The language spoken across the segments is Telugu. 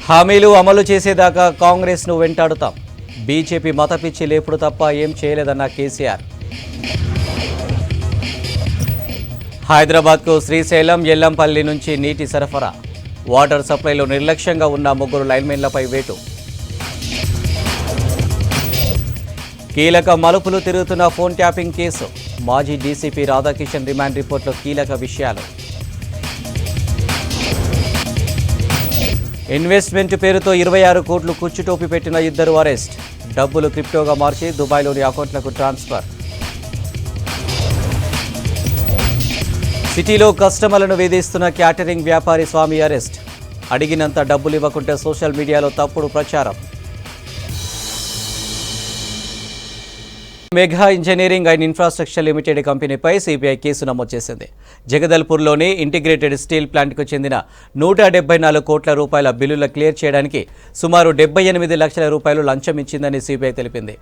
హామీలు అమలు చేసేదాకా కాంగ్రెస్ను వెంటాడుతాం. బీజేపీ మతపిచ్చి లేపుడు తప్ప ఏం చేయలేదన్న కేసీఆర్. హైదరాబాద్కు శ్రీశైలం, ఎల్లంపల్లి నుంచి నీటి సరఫరా. వాటర్ సప్లైలో నిర్లక్ష్యంగా ఉన్న 3 లైన్మెన్లపై వేటు. కీలక మలుపులు తిరుగుతున్న ఫోన్ ట్యాపింగ్ కేసు. మాజీ డీసీపీ రాధాకిషన్ రిమాండ్ రిపోర్టులో కీలక విషయాలు. ఇన్వెస్ట్మెంట్ పేరుతో 26 కోట్లు కుచ్చుటోపి పెట్టిన 2 అరెస్ట్. డబ్బులు క్రిప్టోగా మార్చి దుబాయ్లోని అకౌంట్లకు ట్రాన్స్ఫర్. సిటీలో కస్టమర్లను వేధిస్తున్న క్యాటరింగ్ వ్యాపారి స్వామి అరెస్ట్. అడిగినంత డబ్బులు ఇవ్వకుంటే సోషల్ మీడియాలో తప్పుడు ప్రచారం. Mega engineering and infrastructure limited కంపెనీపై సిబిఐ కేసు నమోదు చేసింది. జగదల్పూర్లోని ఇంటిగ్రేటెడ్ స్టీల్ ప్లాంట్కు చెందిన 174 కోట్ల రూపాయల బిల్లుల క్లియర్ చేయడానికి సుమారు 78 లక్షల రూపాయలు లంచం ఇచ్చిందని సిబిఐ తెలిపింది.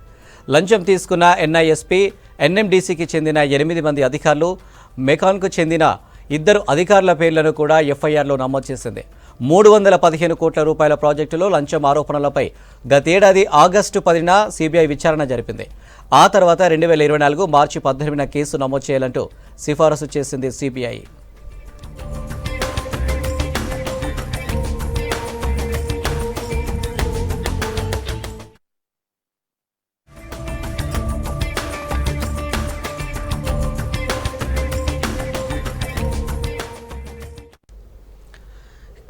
లంచం తీసుకున్న ఎన్ఐఎస్పీ, ఎన్ఎండీసీకి చెందిన 8 మంది అధికారులు, మెకాన్కు చెందిన 2 అధికారుల పేర్లను కూడా ఎఫ్ఐఆర్లో నమోదు చేసింది. 315 కోట్ల రూపాయల ప్రాజెక్టులో లంచం ఆరోపణలపై గతేడాది ఆగస్టు 10న సిబిఐ విచారణ జరిపింది. ఆ తర్వాత 2024 మార్చి 18న కేసు నమోదు చేయాలంటూ సిఫారసు చేసింది సిబిఐ.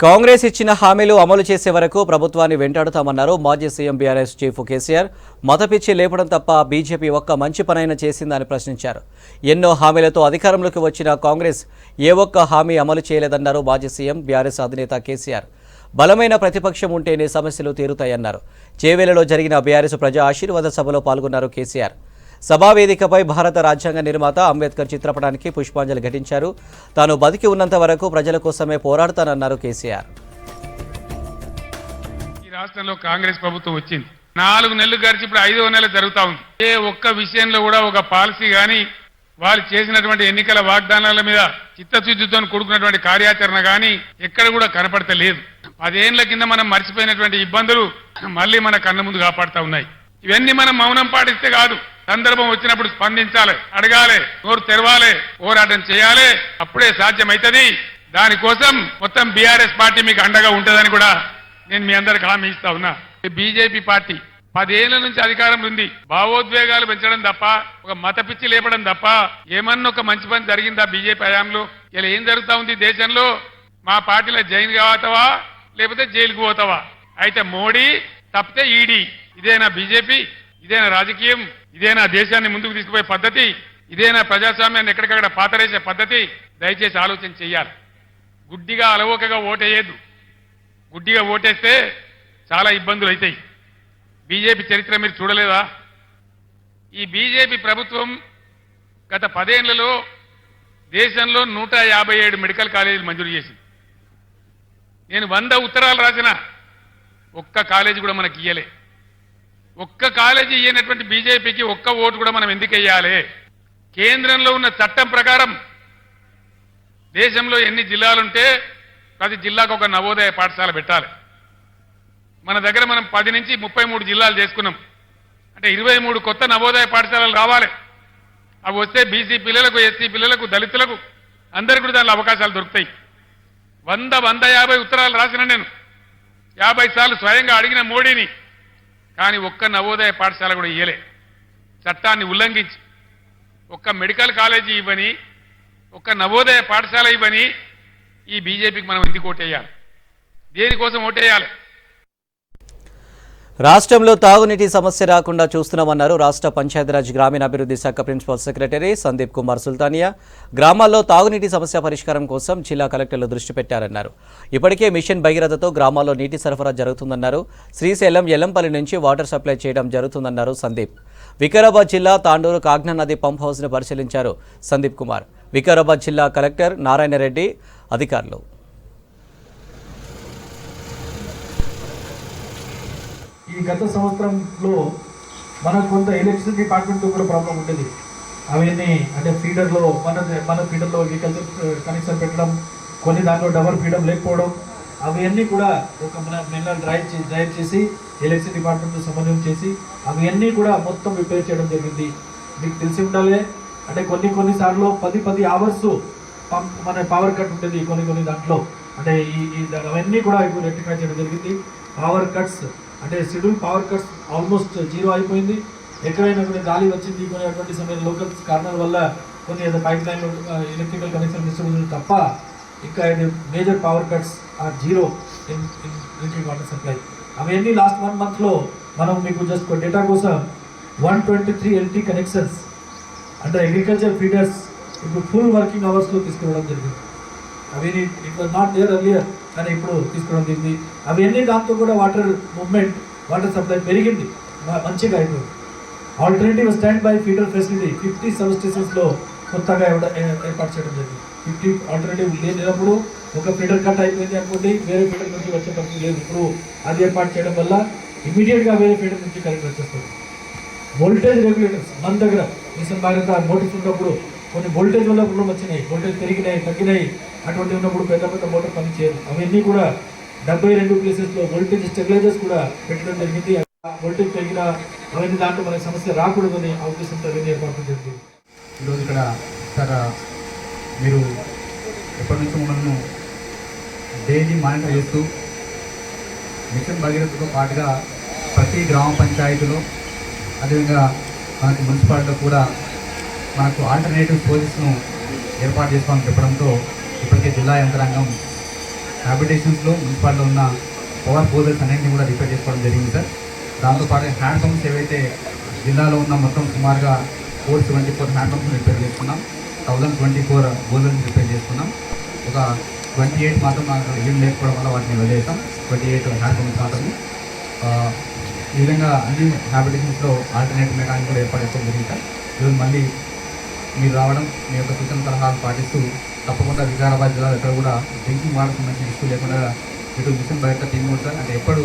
కాంగ్రెస్ ఇచ్చిన హామీలు అమలు చేసే వరకు ప్రభుత్వాన్ని వెంటాడుతామన్నారు మాజీ సీఎం బీఆర్ఎస్ చీఫ్ కేసీఆర్. మతపిచ్చి లేపడం తప్ప బీజేపీ ఒక్క మంచి పనైనా చేసిందని ప్రశ్నించారు. ఎన్నో హామీలతో అధికారంలోకి వచ్చిన కాంగ్రెస్ ఏ ఒక్క హామీ అమలు చేయలేదన్నారు మాజీ సీఎం బీఆర్ఎస్ అధినేత కేసీఆర్. బలమైన ప్రతిపక్షం ఉంటేనే సమస్యలు తీరుతాయన్నారు. చేవేలలో జరిగిన బీఆర్ఎస్ ప్రజా ఆశీర్వాద సభలో పాల్గొన్నారు కేసీఆర్. సభావేదికపై భారత రాజ్యాంగ నిర్మాత అంబేద్కర్ చిత్రపటానికి పుష్పాంజలి ఘటించారు. తాను బతికి ఉన్నంత వరకు ప్రజల కోసమే పోరాడతానన్నారు కేసీఆర్. ఈ రాష్ట్రంలో కాంగ్రెస్ ప్రభుత్వం వచ్చింది, 4 నెలలు గడిచి ఇప్పుడు 5వ నెల జరుగుతా ఉంది. ఏ ఒక్క విషయంలో కూడా ఒక పాలసీ గాని, వాళ్ళు చేసినటువంటి ఎన్నికల వాగ్దానాల మీద చిత్తశుద్ధితో కూడుకున్నటువంటి కార్యాచరణ గాని ఎక్కడ కూడా కనపడతలేదు. 10 ఏళ్ల కింద మనం మర్చిపోయినటువంటి ఇబ్బందులు మళ్ళీ మన కళ్ళ ముందు కాపాడుతా ఉన్నాయి. ఇవన్నీ మనం మౌనం పాటిస్తే కాదు, సందర్భం వచ్చినప్పుడు స్పందించాలి, అడగాలి, నోరు తెరవాలి, పోరాటం చేయాలి. అప్పుడే సాధ్యమైతుంది. దానికోసం మొత్తం బీఆర్ఎస్ పార్టీ మీకు అండగా ఉంటుందని కూడా నేను మీ అందరికి హామీ ఇస్తా ఉన్నా. బీజేపీ పార్టీ 10 ఏళ్ల నుంచి అధికారంలో ఉంది. భావోద్వేగాలు పెంచడం తప్ప, ఒక మత పిచ్చి లేపడం తప్ప ఏమన్నా ఒక మంచి పని జరిగిందా బీజేపీ హయాంలో? ఇలా ఏం జరుగుతా ఉంది దేశంలో? మా పార్టీలో జైలు కావతావా లేకపోతే జైలుకు పోతావా? అయితే మోడీ తప్పితే ఈడీ. ఇదేనా బీజేపీ? ఇదేనా రాజకీయం? ఇదేనా దేశాన్ని ముందుకు తీసుకుపోయే పద్ధతి? ఇదేనా ప్రజాస్వామ్యాన్ని ఎక్కడికక్కడ పాతరేసే పద్ధతి? దయచేసి ఆలోచన చెయ్యాలి. గుడ్డిగా అలవోకగా ఓటేయద్దు. గుడ్డిగా ఓటేస్తే చాలా ఇబ్బందులు అవుతాయి. బీజేపీ చరిత్ర మీరు చూడలేదా? ఈ బీజేపీ ప్రభుత్వం గత 10 ఏళ్లలో దేశంలో 157 మెడికల్ కాలేజీలు మంజూరు చేసింది. నేను 100 ఉత్తరాలు రాసిన ఒక్క కాలేజీ కూడా మనకి ఇయ్యలే. ఒక్క కాలేజీ ఇయ్యనటువంటి బీజేపీకి ఒక్క ఓటు కూడా మనం ఎందుకు వెయ్యాలి? కేంద్రంలో ఉన్న చట్టం ప్రకారం దేశంలో ఎన్ని జిల్లాలుంటే ప్రతి జిల్లాకు ఒక నవోదయ పాఠశాల పెట్టాలి. మన దగ్గర మనం 10 నుంచి 33 జిల్లాలు చేసుకున్నాం. అంటే 23 కొత్త నవోదయ పాఠశాలలు రావాలి. అవి వస్తే బీసీ పిల్లలకు, ఎస్సీ పిల్లలకు, దళితులకు అందరికీ కూడా దానిలో అవకాశాలు దొరుకుతాయి. 150 ఉత్తరాలు రాసిన నేను, 50 సార్లు స్వయంగా అడిగిన మోడీని. కానీ ఒక్క నవోదయ పాఠశాల కూడా ఇయ్యలే. చట్టాన్ని ఉల్లంఘించి ఒక్క మెడికల్ కాలేజీ ఇవ్వని, ఒక్క నవోదయ పాఠశాల ఇవ్వని ఈ బీజేపీకి మనం ఎందుకు ఓటేయాలి? దేనికోసం ఓటేయాలి? రాష్ట్రంలో తాగునీటి సమస్య రాకుండా చూస్తున్నామన్నారు రాష్ట్ర పంచాయతీరాజ్ గ్రామీణాభివృద్ధి శాఖ ప్రిన్సిపల్ సెక్రటరీ సందీప్ కుమార్ సుల్తానియా. గ్రామాల్లో తాగునీటి సమస్య పరిష్కారం కోసం జిల్లా కలెక్టర్లు దృష్టి పెట్టారన్నారు. ఇప్పటికే మిషన్ భగీరథతో గ్రామాల్లో నీటి సరఫరా జరుగుతుందన్నారు. శ్రీశైలం, ఎల్లంపల్లి నుంచి వాటర్ సప్లై చేయడం జరుగుతుందన్నారు సందీప్. వికారాబాద్ జిల్లా తాండూరు కాగ్నా నది పంప్ హౌస్ను పరిశీలించారు సందీప్ కుమార్. వికారాబాద్ జిల్లా కలెక్టర్ నారాయణరెడ్డి అధికారులు. ఈ గత సంవత్సరంలో మనకు కొంత ఎలక్ట్రిసిటీ డిపార్ట్మెంట్ కూడా ప్రాబ్లం ఉండేది. అవన్నీ అంటే ఫీడర్లో మన ఫీడర్లో అగ్రికల్చర్ కనెక్షన్ పెట్టడం, కొన్ని దాంట్లో డబల్ ఫీడర్ లేకపోవడం, అవన్నీ కూడా ఒక మన డ్రైవ్ చేసి ఎలక్ట్రిసిటీ డిపార్ట్మెంట్తో సమన్వయం చేసి అవన్నీ కూడా మొత్తం రిపేర్ చేయడం జరిగింది. మీకు తెలిసి ఉండాలి, అంటే కొన్నిసార్లు 10 అవర్స్ మన పవర్ కట్ ఉంటుంది కొన్ని దాంట్లో, అంటే అవన్నీ కూడా ఇప్పుడు రెక్టిఫై చేయడం జరిగింది. పవర్ కట్స్ అంటే షెడ్యూల్ పవర్ కట్స్ ఆల్మోస్ట్ 0 అయిపోయింది. ఎక్కడైనా కొన్ని గాలి వచ్చింది కొన్ని అటువంటి సమయంలో లోకల్ కారణాల వల్ల కొన్ని pipeline electrical connection distribution తప్ప ఇంకా ఇది major power cuts are 0 in drinking water supply. అవన్నీ లాస్ట్ 1 monthలో మనం మీకు జస్ట్ డేటా కోసం 123 LT కనెక్షన్స్ అంటే అగ్రికల్చర్ ఫీడర్స్ ఇప్పుడు ఫుల్ వర్కింగ్ అవర్స్లో తీసుకురావడం జరిగింది. అవన్నీ it was not there earlier, కానీ ఇప్పుడు తీసుకోవడం జరిగింది. అవన్నీ దాంతో కూడా వాటర్ మూవ్మెంట్ వాటర్ సప్లై పెరిగింది, మంచిగా అయిపోయింది. Alternative standby feeder facility 50 sub స్టేషన్స్లో కొత్తగా ఏర్పాటు చేయడం జరిగింది. 50 ఆల్టర్నేటివ్ లేనప్పుడు ఒక ఫీడర్ కట్ అయిపోయింది అనుకోండి, వేరే ఫీడర్ నుంచి వచ్చే పరిస్థితి లేదు. ఇప్పుడు అది ఏర్పాటు చేయడం వల్ల ఇమీడియట్గా వేరే ఫీడర్ నుంచి కరెంట్ వచ్చేస్తుంది. వోల్టేజ్ రెగ్యులేటర్స్ మన దగ్గర మిషన్ భారత మోటార్స్ ఉన్నప్పుడు కొన్ని వోల్టేజ్ వల్ల ప్రాబ్లం వచ్చినాయి, వోల్టేజ్ పెరిగినాయి తగ్గినాయి, అటువంటి ఉన్నప్పుడు పెద్ద మోటార్ పని చేయరు. అవన్నీ కూడా 72 ప్లేసెస్లో వోల్టేజ్ స్టెబిలైజర్స్ కూడా పెట్టడం జరిగింది. వోల్టేజ్ పెరిగిన అవన్నీ దాంట్లో మనకి సమస్య రాకూడదని ఆ ఉద్దేశంతో అవన్నీ ఏర్పాటు జరిగింది. ఈరోజు ఇక్కడ సార్ మీరు ఎప్పటి నుంచి మనల్ని డైలీ మానిటర్ చేస్తూ మిషన్ భగీరథతో పాటుగా ప్రతి గ్రామ పంచాయతీలో అదేవిధంగా మనకు మున్సిపాలిటీలో కూడా మనకు ఆల్టర్నేటివ్ సోర్సెస్ను ఏర్పాటు చేసుకోవాలని చెప్పడంతో ఇప్పటికే జిల్లా యంత్రాంగం హ్యాబిటేషన్స్లో మున్సిపాలిటీలో ఉన్న పవర్ పోల్స్ అన్నింటినీ కూడా రిపేర్ చేసుకోవడం జరిగింది సార్. దాంతోపాటు హ్యాండ్ పంప్స్ ఏవైతే జిల్లాలో ఉన్న మొత్తం సుమారుగా 474 హ్యాండ్ పంప్స్ రిపేర్ చేసుకున్నాం, 1024 బోర్లను రిపేర్ చేసుకున్నాం. ఒక 28 మాత్రం మనకు ఇల్లు లేకపోవడం వల్ల వాటిని వదిలేసాం, 28 హ్యాండ్ పంప్స్ మాత్రమే. ఈ విధంగా అన్ని హ్యాబిటేషన్స్లో ఆల్టర్నేటివ్ మెకానిక్ కూడా ఏర్పాటు చేసుకోవడం జరిగింది సార్. ఈరోజు మళ్ళీ మీరు రావడం, మీ యొక్క సూచన సలహాలు పాటిస్తూ తప్పకుండా వికారాబాద్ జిల్లాలో ఎక్కడ కూడా డ్రింకింగ్ వాటర్ సంబంధించిన ఇష్యూ లేకుండా ఇటు మిషన్ బయట టీం కూడా సార్. అంటే ఎప్పుడు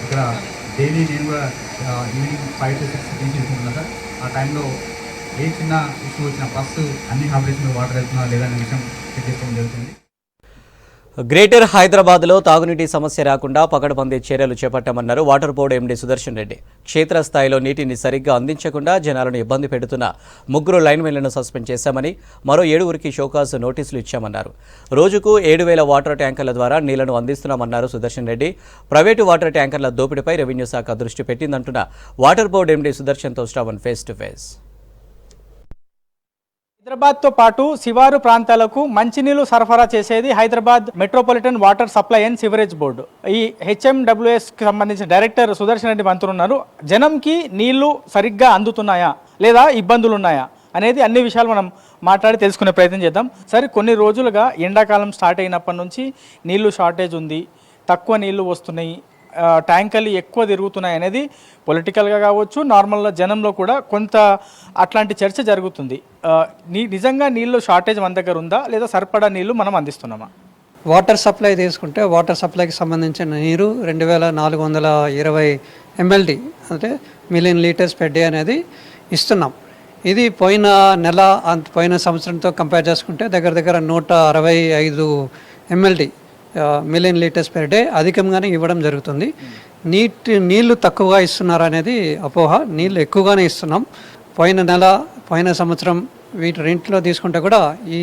ఇక్కడ డైలీ నేను కూడా ఈవినింగ్ 5 to 6 టీం తీసుకుంటున్నాను సార్. ఆ టైంలో ఏ చిన్న ఇష్యూ వచ్చినా ఫస్ట్ అన్ని హ్యాబిటేషన్లో వాటర్ వెళ్తున్నా లేదా అనే విషయం చెక్ చేసుకోవడం జరుగుతుంది. గ్రేటర్ హైదరాబాద్లో తాగునీటి సమస్య రాకుండా పకడ్బందీ చర్యలు చేపట్టామన్నారు water board MD Sudarshan Reddy. క్షేత్రస్థాయిలో నీటిని సరిగ్గా అందించకుండా జనాలను ఇబ్బంది పెడుతున్న 3 లైన్మెన్లను సస్పెండ్ చేశామని, మరో 7 షోకాజ్ నోటీసులు ఇచ్చామన్నారు. రోజుకు 7,000 వాటర్ ట్యాంకర్ల ద్వారా నీళ్లను అందిస్తున్నామన్నారు సుదర్శన్ రెడ్డి. ప్రైవేటు వాటర్ ట్యాంకర్ల దోపిడీపై రెవెన్యూ శాఖ దృష్టి పెట్టిందంటున్న వాటర్ బోర్డు ఎండీ సుదర్శన్తో శ్రావణ్ ఫేస్ టు ఫేస్. హైదరాబాద్తో పాటు శివారు ప్రాంతాలకు మంచినీళ్లు సరఫరా చేసేది Hyderabad metropolitan water supply and sewerage board. ఈ హెచ్ఎండబ్ల్యూఎస్కి సంబంధించిన డైరెక్టర్ సుదర్శన్ రెడ్డి మంత్రులున్నారు. జనంకి నీళ్లు సరిగ్గా అందుతున్నాయా లేదా ఇబ్బందులు ఉన్నాయా అనేది అన్ని విషయాలు మనం మాట్లాడి తెలుసుకునే ప్రయత్నం చేద్దాం. సరే, కొన్ని రోజులుగా ఎండాకాలం స్టార్ట్ అయినప్పటి నుంచి నీళ్లు షార్టేజ్ ఉంది, తక్కువ నీళ్లు వస్తున్నాయి, ట్యాంకర్లు ఎక్కువ తిరుగుతున్నాయి అనేది పొలిటికల్గా కావచ్చు, నార్మల్గా జనంలో కూడా కొంత అట్లాంటి చర్చ జరుగుతుంది. నిజంగా నీళ్ళు షార్టేజ్ మన దగ్గర ఉందా లేదా సరిపడా నీళ్లు మనం అందిస్తున్నామా? వాటర్ సప్లై తీసుకుంటే వాటర్ సప్లైకి సంబంధించిన నీరు 2420 MLD అంటే మిలియన్ లీటర్స్ పెర్ డే అనేది ఇస్తున్నాం. ఇది పోయిన నెల పోయిన సంవత్సరంతో కంపేర్ చేసుకుంటే దగ్గర 165 MLD million litres per day అధికంగానే ఇవ్వడం జరుగుతుంది. నీళ్లు తక్కువగా ఇస్తున్నారు అనేది అపోహ. నీళ్లు ఎక్కువగానే ఇస్తున్నాం. పోయిన సంవత్సరం వీటి రెంట్లో తీసుకుంటే కూడా ఈ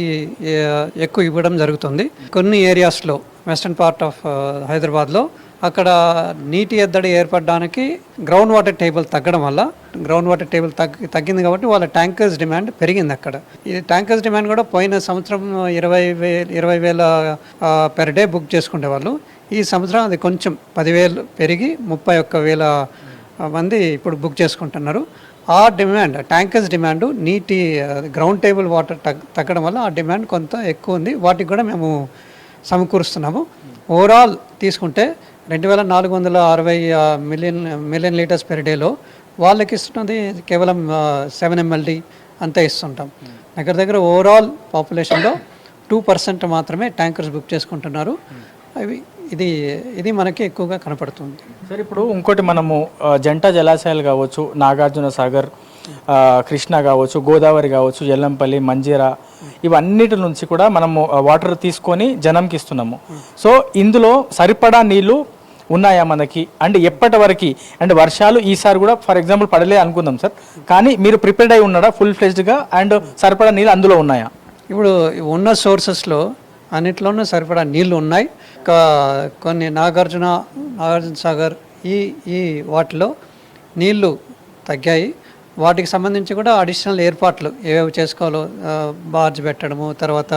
ఎక్కువ ఇవ్వడం జరుగుతుంది. కొన్ని ఏరియాస్లో వెస్టర్న్ పార్ట్ ఆఫ్ హైదరాబాద్లో అక్కడ నీటి ఎద్దడి ఏర్పడడానికి గ్రౌండ్ వాటర్ టేబుల్ తగ్గడం వల్ల గ్రౌండ్ వాటర్ టేబుల్ తగ్గింది కాబట్టి వాళ్ళ ట్యాంకర్స్ డిమాండ్ పెరిగింది. అక్కడ ఈ ట్యాంకర్స్ డిమాండ్ కూడా పోయిన సంవత్సరం 20,000 పెర్ డే బుక్ చేసుకునే వాళ్ళు. ఈ సంవత్సరం అది కొంచెం 10,000 పెరిగి 31,000 మంది ఇప్పుడు బుక్ చేసుకుంటున్నారు. ఆ డిమాండ్ ట్యాంకర్స్ డిమాండ్ నీటి గ్రౌండ్ టేబుల్ వాటర్ తగ్గడం వల్ల ఆ డిమాండ్ కొంత ఎక్కువ ఉంది. వాటికి కూడా మేము సమకూరుస్తున్నాము. ఓవరాల్ తీసుకుంటే 2460 మిలియన్ లీటర్స్ పెర్ డేలో వాళ్ళకి ఇస్తున్నది కేవలం 7 MLD అంతే ఇస్తుంటాం. దగ్గర ఓవరాల్ పాపులేషన్లో 2% మాత్రమే ట్యాంకర్స్ బుక్ చేసుకుంటున్నారు. ఇది మనకి ఎక్కువగా కనపడుతుంది. సరే, ఇప్పుడు ఇంకోటి మనము జంట జలాశయాలు కావచ్చు, నాగార్జున సాగర్, కృష్ణ కావచ్చు, గోదావరి కావచ్చు, ఎల్లంపల్లి, మంజీరా ఇవన్నిటి నుంచి కూడా మనము వాటర్ తీసుకొని జనంకి ఇస్తున్నాము. సో ఇందులో సరిపడా నీళ్లు ఉన్నాయా మనకి అండ్ ఎప్పటి వరకు అండ్ వర్షాలు ఈసారి కూడా ఫర్ ఎగ్జాంపుల్ పడలే అనుకుందాం సార్, కానీ మీరు ప్రిపేర్డ్ అయి ఉన్నారా ఫుల్ ఫ్లెజ్డ్గా అండ్ సరిపడా నీళ్ళు అందులో ఉన్నాయా? ఇప్పుడు ఉన్న సోర్సెస్లో అన్నిట్లోనూ సరిపడా నీళ్లు ఉన్నాయి. కొన్ని నాగార్జున సాగర్ ఈ వాటిలో నీళ్లు తగ్గాయి. వాటికి సంబంధించి కూడా అడిషనల్ ఏర్పాట్లు ఏవేవి చేసుకోవాలో బార్జ్ పెట్టడము, తర్వాత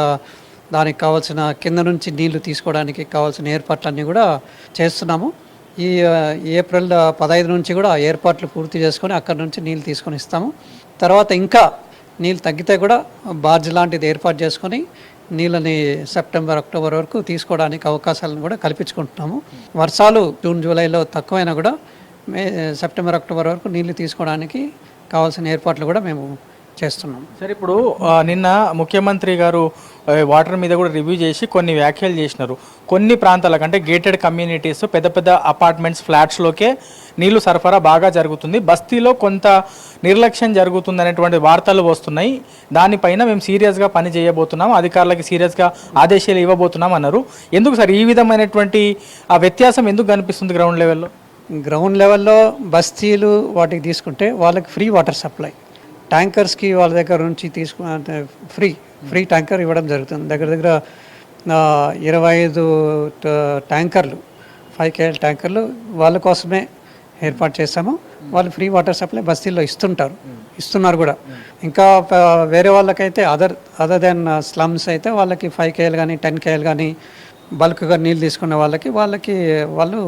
దానికి కావాల్సిన కింద నుంచి నీళ్లు తీసుకోవడానికి కావాల్సిన ఏర్పాట్లన్నీ కూడా చేస్తున్నాము. ఈ ఏప్రిల్ 15 నుంచి కూడా ఏర్పాట్లు పూర్తి చేసుకొని అక్కడ నుంచి నీళ్ళు తీసుకొని ఇస్తాము. తర్వాత ఇంకా నీళ్ళు తగ్గితే కూడా బార్జ్ లాంటిది ఏర్పాటు చేసుకొని నీళ్ళని సెప్టెంబర్, అక్టోబర్ వరకు తీసుకోవడానికి అవకాశాలను కూడా కల్పించుకుంటున్నాము. వర్షాలు జూన్, జూలైలో తక్కువైనా కూడా సెప్టెంబర్, అక్టోబర్ వరకు నీళ్లు తీసుకోవడానికి కావాల్సిన ఏర్పాట్లు కూడా మేము చేస్తున్నాం. సరే, ఇప్పుడు నిన్న ముఖ్యమంత్రి గారు వాటర్ మీద కూడా రివ్యూ చేసి కొన్ని వ్యాఖ్యలు చేసినారు. కొన్ని ప్రాంతాలకు అంటే గేటెడ్ కమ్యూనిటీస్, పెద్ద పెద్ద అపార్ట్మెంట్స్, ఫ్లాట్స్లోకే నీళ్లు సరఫరా బాగా జరుగుతుంది, బస్తీలో కొంత నిర్లక్ష్యం జరుగుతుంది అనేటువంటి వార్తలు వస్తున్నాయి. దానిపైన మేము సీరియస్గా పని చేయబోతున్నాం, అధికారులకి సీరియస్గా ఆదేశాలు ఇవ్వబోతున్నాం అన్నారు. ఎందుకు సార్ ఈ విధమైనటువంటి ఆ వ్యత్యాసం ఎందుకు కనిపిస్తుంది గ్రౌండ్ లెవెల్లో? గ్రౌండ్ లెవెల్లో బస్తీలు వాటికి తీసుకుంటే వాళ్ళకి ఫ్రీ వాటర్ సప్లై, ట్యాంకర్స్కి వాళ్ళ దగ్గర నుంచి తీసుకుంటే ఫ్రీ ట్యాంకర్ ఇవ్వడం జరుగుతుంది. దగ్గర దగ్గర 25 ట్యాంకర్లు, 5 KL ట్యాంకర్లు వాళ్ళ కోసమే ఏర్పాటు చేస్తాము. వాళ్ళు ఫ్రీ వాటర్ సప్లై బస్తీల్లో ఇస్తున్నారు కూడా. ఇంకా వేరే వాళ్ళకైతే అదర్ దెన్ స్లమ్స్ అయితే వాళ్ళకి 5 KL కానీ 10 KL కానీ బల్క్గా నీళ్ళు తీసుకునే వాళ్ళకి వాళ్ళు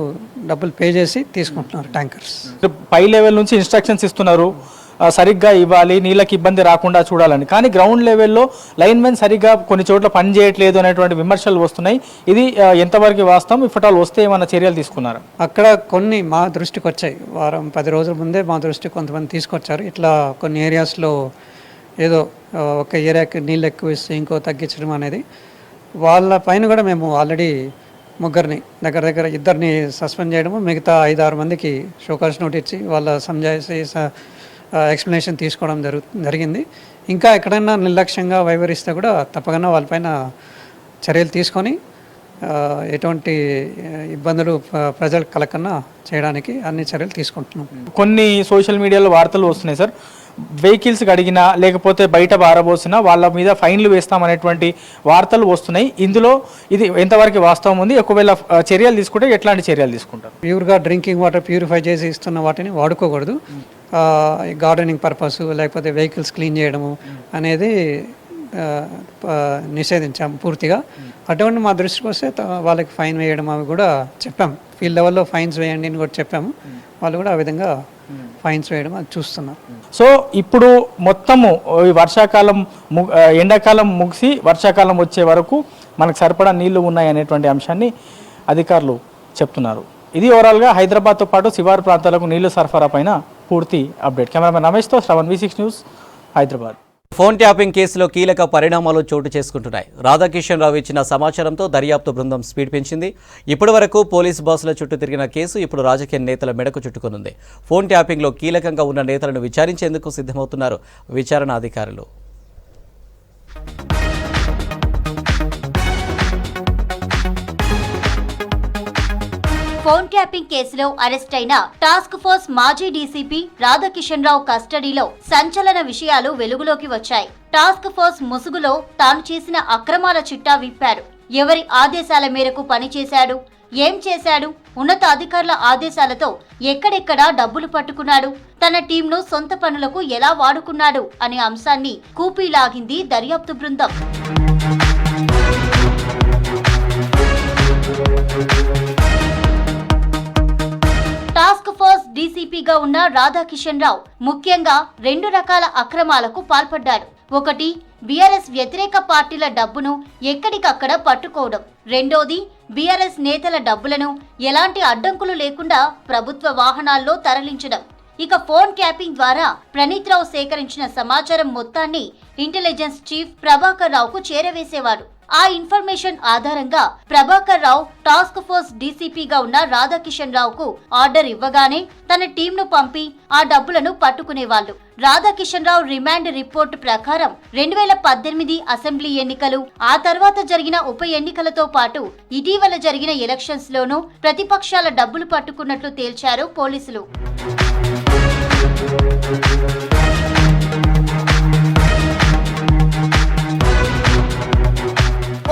డబ్బులు పే చేసి తీసుకుంటున్నారు ట్యాంకర్స్. పై లెవెల్ నుంచి ఇన్స్ట్రక్షన్స్ ఇస్తున్నారు, సరిగ్గా ఇవ్వాలి, నీళ్ళకి ఇబ్బంది రాకుండా చూడాలని. కానీ గ్రౌండ్ లెవెల్లో లైన్మెన్ సరిగ్గా కొన్ని చోట్ల పని చేయట్లేదు అనేటువంటి విమర్శలు వస్తున్నాయి. ఇది ఎంతవరకు వాస్తవం? ఇఫ్ అట్ ఆల్ వస్తే ఏమైనా చర్యలు తీసుకున్నారు? అక్కడ కొన్ని మా దృష్టికి వచ్చాయి. 10 రోజుల ముందే మా దృష్టికి కొంతమంది తీసుకొచ్చారు. ఇట్లా కొన్ని ఏరియాస్లో ఏదో ఒక ఏరియాకి నీళ్ళు ఎక్కువ ఇస్తే ఇంకో తగ్గించడం అనేది. వాళ్ళ పైన కూడా మేము ఆల్రెడీ ముగ్గురిని దగ్గర 2 సస్పెండ్ చేయడము, మిగతా 5-6 మందికి షోకాజ్ నోట్ ఇచ్చి వాళ్ళ సంజాయిషి ఎక్స్ప్లెనేషన్ తీసుకోవడం జరిగింది. ఇంకా ఎక్కడైనా నిర్లక్ష్యంగా వైవరిస్తే కూడా తప్పకుండా వాళ్ళపైన చర్యలు తీసుకొని ఎటువంటి ఇబ్బందులు ప్రజలకు కలగకుండా చేయడానికి అన్ని చర్యలు తీసుకుంటున్నాం. కొన్ని సోషల్ మీడియాలో వార్తలు వస్తున్నాయి సార్, వెహికల్స్కి అడిగినా లేకపోతే బయట బారబోసినా వాళ్ళ మీద ఫైన్లు వేస్తామనేటువంటి వార్తలు వస్తున్నాయి. ఇందులో ఇది ఎంతవరకు వాస్తవం ఉంది? ఒకవేళ చర్యలు తీసుకుంటే ఎట్లాంటి చర్యలు తీసుకుంటారు? ప్యూర్గా డ్రింకింగ్ వాటర్ ప్యూరిఫై చేసి ఇస్తున్న వాటిని వాడుకోకూడదు. గార్డెనింగ్ పర్పస్ లేకపోతే వెహికల్స్ క్లీన్ చేయడము అనేది నిషేధించాము పూర్తిగా. అటువంటి మా దృష్టికి వస్తే వాళ్ళకి ఫైన్ వేయడం అవి కూడా చెప్పాము. ఫీల్డ్ లెవెల్లో ఫైన్స్ వేయండి అని కూడా చెప్పాము. వాళ్ళు కూడా ఆ విధంగా ఫైన్స్ వేయడం అది చూస్తున్నారు. సో ఇప్పుడు మొత్తము ఈ వర్షాకాలం ఎండాకాలం ముగిసి వర్షాకాలం వచ్చే వరకు మనకు సరిపడా నీళ్లు ఉన్నాయి అనేటువంటి అంశాన్ని అధికారులు చెప్తున్నారు. ఇది ఓవరాల్గా హైదరాబాద్తో పాటు శివారు ప్రాంతాలకు నీళ్లు సరఫరా పైన పూర్తి అప్డేట్. కెమెరామెన్ రమేష్తో Shravan, V6 news, Hyderabad. Phone tapping కేసులో కీలక పరిణామాలు చోటు చేసుకుంటున్నాయి. రాధాకిషన్ రావు ఇచ్చిన సమాచారంతో దర్యాప్తు బృందం స్పీడ్ పెంచింది. ఇప్పటి వరకు పోలీసు బాసుల చుట్టూ తిరిగిన కేసు ఇప్పుడు రాజకీయ నేతల మెడకు చుట్టుకునుంది. ఫోన్ ట్యాపింగ్లో కీలకంగా ఉన్న నేతలను విచారించేందుకు సిద్ధమవుతున్నారు విచారణ అధికారులు. ఫోన్ ట్యాపింగ్ కేసులో అరెస్ట్ అయిన టాస్క్ ఫోర్స్ మాజీ డీసీపీ రాధాకిషన్ రావు కస్టడీలో సంచలన విషయాలు వెలుగులోకి వచ్చాయి. టాస్క్ ఫోర్స్ ముసుగులో తాను చేసిన అక్రమాల చిట్టా విప్పారు. ఎవరి ఆదేశాల మేరకు పనిచేశాడు, ఏం చేశాడు, ఉన్నత అధికారుల ఆదేశాలతో ఎక్కడెక్కడా డబ్బులు పట్టుకున్నాడు, తన టీంను సొంత పనులకు ఎలా వాడుకున్నాడు అనే అంశాన్ని కూపీలాగింది దర్యాప్తు బృందం. టాస్క్ ఫోర్స్ డీసీపీగా ఉన్న రాధాకిషన్ రావు ముఖ్యంగా 2 రకాల అక్రమాలకు పాల్పడ్డాడు. ఒకటి, బీఆర్ఎస్ వ్యతిరేక పార్టీల డబ్బును ఎక్కడికక్కడ పట్టుకోవడం. రెండోది, బీఆర్ఎస్ నేతల డబ్బులను ఎలాంటి అడ్డంకులు లేకుండా ప్రభుత్వ వాహనాల్లో తరలించడం. ఇక ఫోన్ ట్యాపింగ్ ద్వారా ప్రణీత్ రావు సేకరించిన సమాచారం మొత్తాన్ని ఇంటెలిజెన్స్ చీఫ్ ప్రభాకర్ రావుకు చేరవేసేవాడు. ఆ ఇన్ఫర్మేషన్ ఆధారంగా ప్రభాకర్ రావు టాస్క్ ఫోర్స్ డీసీపీగా ఉన్న రాధాకిషన్ రావుకు ఆర్డర్ ఇవ్వగానే తన టీంను పంపి ఆ డబ్బులను పట్టుకునేవాళ్లు. రాధాకిషన్ రావు రిమాండ్ రిపోర్టు ప్రకారం 2018 అసెంబ్లీ ఎన్నికలు, ఆ తర్వాత జరిగిన ఉప ఎన్నికలతో పాటు ఇటీవల జరిగిన ఎలక్షన్స్ లోనూ ప్రతిపక్షాల డబ్బులు పట్టుకున్నట్లు తేల్చారు పోలీసులు.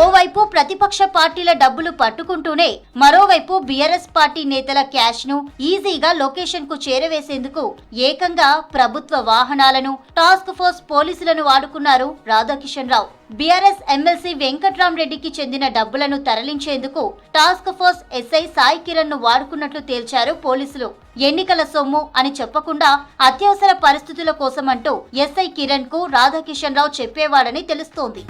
ఓవైపు ప్రతిపక్ష పార్టీల డబ్బులు పట్టుకుంటూనే మరోవైపు బీఆర్ఎస్ పార్టీ నేతల క్యాష్ ను ఈజీగా లొకేషన్ కు చేరవేసేందుకు ఏకంగా ప్రభుత్వ వాహనాలను, టాస్క్ ఫోర్స్ పోలీసులను వాడుకున్నారు రాధాకిషన్ రావు. బీఆర్ఎస్ ఎమ్మెల్సీ వెంకట్రామరెడ్డికి చెందిన డబ్బులను తరలించేందుకు task force SI Sai Kiran ను వాడుకున్నట్లు తేల్చారు పోలీసులు. ఎన్నికల సొమ్ము అని చెప్పకుండా అత్యవసర పరిస్థితుల కోసమంటూ ఎస్ఐ కిరణ్ కు రాధాకిషన్ రావు చెప్పేవాడని తెలుస్తోంది.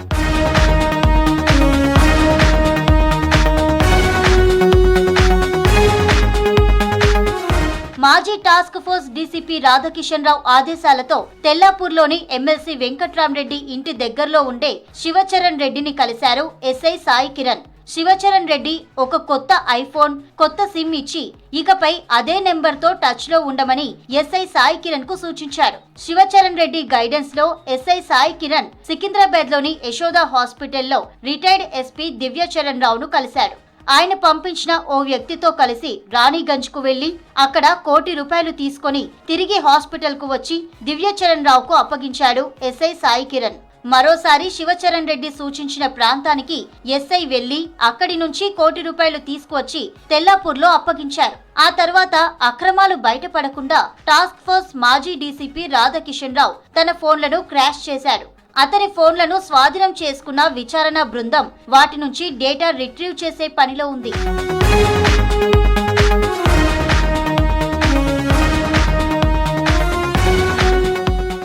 మాజీ టాస్క్ ఫోర్స్ డీసీపీ రాధాకిషన్ రావు ఆదేశాలతో తెల్లాపూర్లోని ఎమ్మెల్సీ వెంకట్రామరెడ్డి ఇంటి దగ్గరలో ఉండే శివచరణ్ రెడ్డిని కలిశారు ఎస్ఐ సాయి కిరణ్. శివచరణ్ రెడ్డి ఒక కొత్త ఐఫోన్, కొత్త సిమ్ ఇచ్చి ఇకపై అదే నెంబర్ తో టచ్ లో ఉండమని ఎస్ఐ సాయి కిరణ్ కు సూచించారు. శివచరణ్ రెడ్డి గైడెన్స్ లో ఎస్ఐ సాయి కిరణ్ సికింద్రాబాద్ లోని యశోద హాస్పిటల్లో రిటైర్డ్ ఎస్పీ దివ్యచరణ్ రావును కలిశారు. ఆయన పంపించిన ఓ వ్యక్తితో కలిసి రాణిగంజ్ కు వెళ్లి అక్కడ ₹1 కోటి తీసుకుని తిరిగి హాస్పిటల్ కు వచ్చి దివ్యచరణ్ రావుకు అప్పగించాడు ఎస్ఐ సాయి కిరణ్. మరోసారి శివచరణ్ రెడ్డి సూచించిన ప్రాంతానికి ఎస్ఐ వెళ్లి అక్కడి నుంచి ₹1 కోటి తీసుకువచ్చి తెల్లాపూర్లో అప్పగించారు. ఆ తర్వాత అక్రమాలు బయటపడకుండా టాస్క్ ఫోర్స్ మాజీ డీసీపీ రాధాకిషన్ రావు తన ఫోన్లను క్రాష్ చేశాడు. అతని ఫోన్లను స్వాధీనం చేసుకున్న విచారణ బృందం వాటి నుంచి డేటా రిట్రీవ్ చేసే పనిలో ఉంది.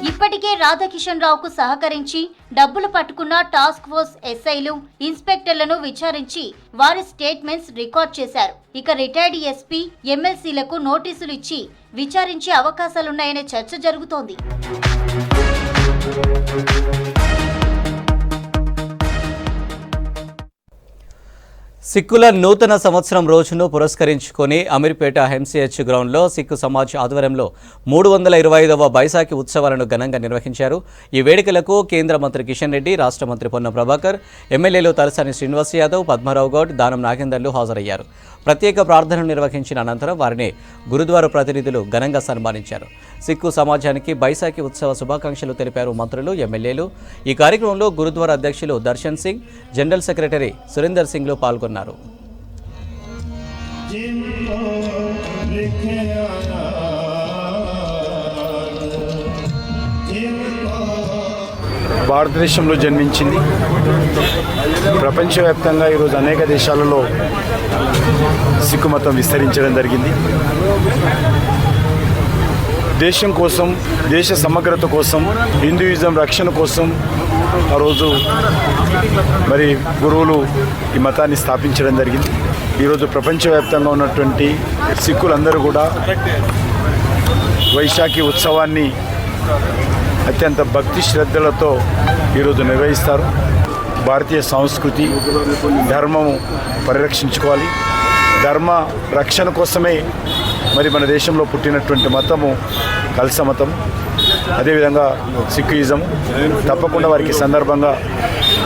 ఇప్పటికే రాధాకిషన్ రావుకు సహకరించి డబ్బులు పట్టుకున్న టాస్క్ ఫోర్స్ ఎస్ఐలు, ఇన్స్పెక్టర్లను విచారించి వారి స్టేట్మెంట్స్ రికార్డ్ చేశారు. ఇక రిటైర్డ్ ఎస్పీ, ఎమ్మెల్సీలకు నోటీసులు ఇచ్చి విచారించే అవకాశాలున్నాయనే చర్చ జరుగుతోంది. సిక్కుల నూతన సంవత్సరం రోజును పురస్కరించుకొని అమీర్పేట ఎంసీహెచ్ గ్రౌండ్లో సిక్కు సమాజ్ ఆధ్వర్యంలో 325వ బైసాఖి ఉత్సవాలను ఘనంగా నిర్వహించారు. ఈ వేడుకలకు కేంద్ర మంత్రి కిషన్ రెడ్డి, రాష్ట్ర మంత్రి పొన్నం ప్రభాకర్, ఎమ్మెల్యేలు తలసాని శ్రీనివాస్ యాదవ్, పద్మారావు గౌడ్, దానం నాగేందర్లు హాజరయ్యారు. ప్రత్యేక ప్రార్థనలు నిర్వహించిన అనంతరం వారిని గురుద్వారా ప్రతినిధులు ఘనంగా సన్మానించారు. సిక్కు సమాజానికి బైసాఖి ఉత్సవ శుభాకాంక్షలు తెలిపారు మంత్రులు, ఎమ్మెల్యేలు. ఈ కార్యక్రమంలో గురుద్వారా అధ్యక్షులు దర్శన్ సింగ్, జనరల్ సెక్రటరీ సురేందర్ సింగ్లు పాల్గొన్నారు. భారతదేశంలో జన్మించింది. ప్రపంచవ్యాప్తంగా ఈరోజు అనేక దేశాలలో సిక్కు మతం విస్తరించడం జరిగింది. దేశం కోసం, దేశ సమగ్రత కోసం, హిందూయిజం రక్షణ కోసం ఆ రోజు మరి గురువులు ఈ మతాన్ని స్థాపించడం జరిగింది. ఈరోజు ప్రపంచవ్యాప్తంగా ఉన్నటువంటి సిక్కులందరూ కూడా వైశాఖి ఉత్సవాన్ని అత్యంత భక్తి శ్రద్ధలతో ఈరోజు నిర్వహిస్తారు. భారతీయ సంస్కృతి, ధర్మము పరిరక్షించుకోవాలి. ధర్మ రక్షణ కోసమే మరి మన దేశంలో పుట్టినటువంటి మతము కల్స మతం, అదేవిధంగా సిక్కుయిజం. తప్పకుండా వారికి సందర్భంగా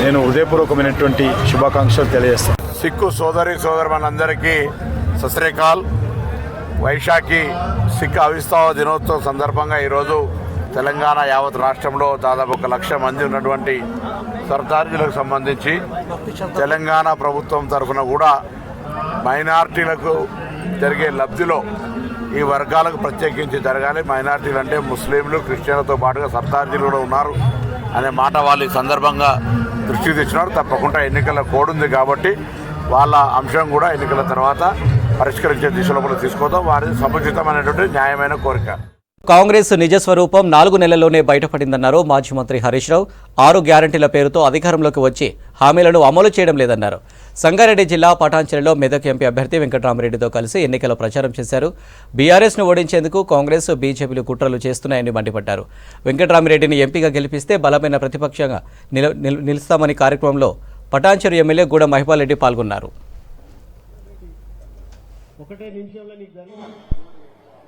నేను హృదయపూర్వకమైనటువంటి శుభాకాంక్షలు తెలియజేస్తాను. సిక్కు సోదరులందరికీ సత్ శ్రీ అకాల్. వైశాఖి సిక్ ఆవిర్భావ దినోత్సవం సందర్భంగా ఈరోజు తెలంగాణ యావత్ రాష్ట్రంలో దాదాపు 1 లక్ష మంది ఉన్నటువంటి సర్దార్జీలకు సంబంధించి తెలంగాణ ప్రభుత్వం తరఫున కూడా మైనార్టీలకు జరిగే లబ్ధిలో ఈ వర్గాలకు ప్రత్యేకించి జరగాలి. మైనార్టీలు అంటే ముస్లింలు, క్రిస్టియన్లతో పాటుగా సర్దార్జీలు కూడా ఉన్నారు అనే మాట వాళ్ళు ఈ సందర్భంగా దృష్టికి తెచ్చినారు. తప్పకుండా ఎన్నికల కోడ్ ఉంది కాబట్టి వాళ్ళ అంశం కూడా ఎన్నికల తర్వాత పరిష్కరించే దిశలో కూడా తీసుకోవడం వారి సముచితమైనటువంటి న్యాయమైన కోరిక. కాంగ్రెస్ నిజస్వరూపం 4 నెలల్లోనే బయటపడిందన్నారు మాజీ మంత్రి హరీష్ రావు. 6 గ్యారంటీల పేరుతో అధికారంలోకి వచ్చి హామీలను అమలు చేయడం లేదన్నారు. సంగారెడ్డి జిల్లా పటాన్చెరులో మెదక్ ఎంపీ అభ్యర్థి వెంకట్రామరెడ్డితో కలిసి ఎన్నికల ప్రచారం చేశారు. బీఆర్ఎస్ను ఓడించేందుకు కాంగ్రెస్, బీజేపీలు కుట్రలు చేస్తున్నాయని మండిపడ్డారు. వెంకట్రామరెడ్డిని ఎంపీగా గెలిపిస్తే బలమైన ప్రతిపక్షంగా నిలుస్తామని కార్యక్రమంలో పటాన్చెరు ఎమ్మెల్యే గూడ మహిపాల్ రెడ్డి పాల్గొన్నారు.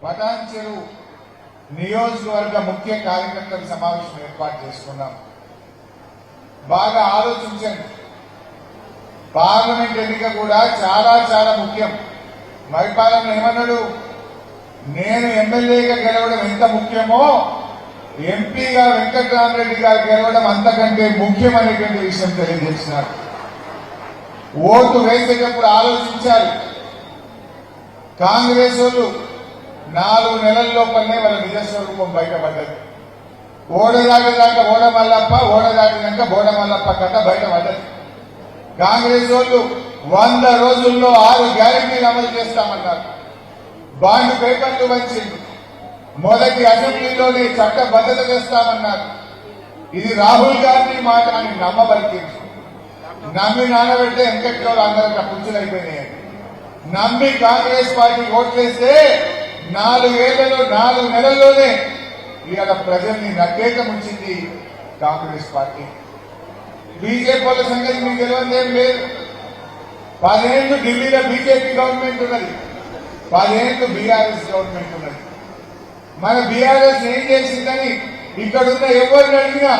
పటాన్చెరు నియోజకవర్గ ముఖ్య కార్యకర్తల సమావేశం ఏర్పాటు చేసుకున్నాం. బాగా ఆలోచించండి. పార్లమెంట్ ఎన్నిక కూడా చాలా చాలా ముఖ్యం. మహిపాలన ఏమన్నాడు, నేను ఎమ్మెల్యేగా గెలవడం ఎంత ముఖ్యమో ఎంపీగా వెంకటరామరెడ్డి గారు గెలవడం అంతకంటే ముఖ్యమైనటువంటి విషయం తెలియజేసినారు. ఓటు వేసేటప్పుడు ఆలోచించారు. కాంగ్రెస్ వాళ్ళు 4 నెలల లోపలనే వాళ్ళ నిజస్వరూపం బయటపడ్డది. ఓడదాటిదాకా ఓడమల్లప్ప, ఓడదాటినాక బోడమల్లప్ప కథ బయటపడ్డది. కాంగ్రెస్ వాళ్ళు 100 రోజుల్లో 6 గ్యారెంటీలు అమలు చేస్తామన్నారు. బాండ్ పేపర్లు వంచింది. మొదటి అసెంబ్లీలోనే చట్టబద్ధత చేస్తామన్నారు. ఇది రాహుల్ గాంధీ మాట అని నమ్మబలికింది. నమ్మి నానబెట్టే వెంకట్లో అందరూ పుంచులైపోయినాయి. నమ్మి కాంగ్రెస్ పార్టీ ఓట్లేస్తే 4 నెలల్లోనే ఇవాళ ప్రజల్ని నగ్గేట ముంచింది కాంగ్రెస్ పార్టీ. బీజేపీ వాళ్ళ సంగతి మీకు తెలియదేం లేదు. 10 ఏళ్ళు ఢిల్లీలో బీజేపీ గవర్నమెంట్ ఉన్నది, 10 ఏళ్ళు బీఆర్ఎస్ గవర్నమెంట్ ఉన్నది. మన బీఆర్ఎస్ ఏం చేసిందని ఇక్కడున్న ఎవరిని అడిగినా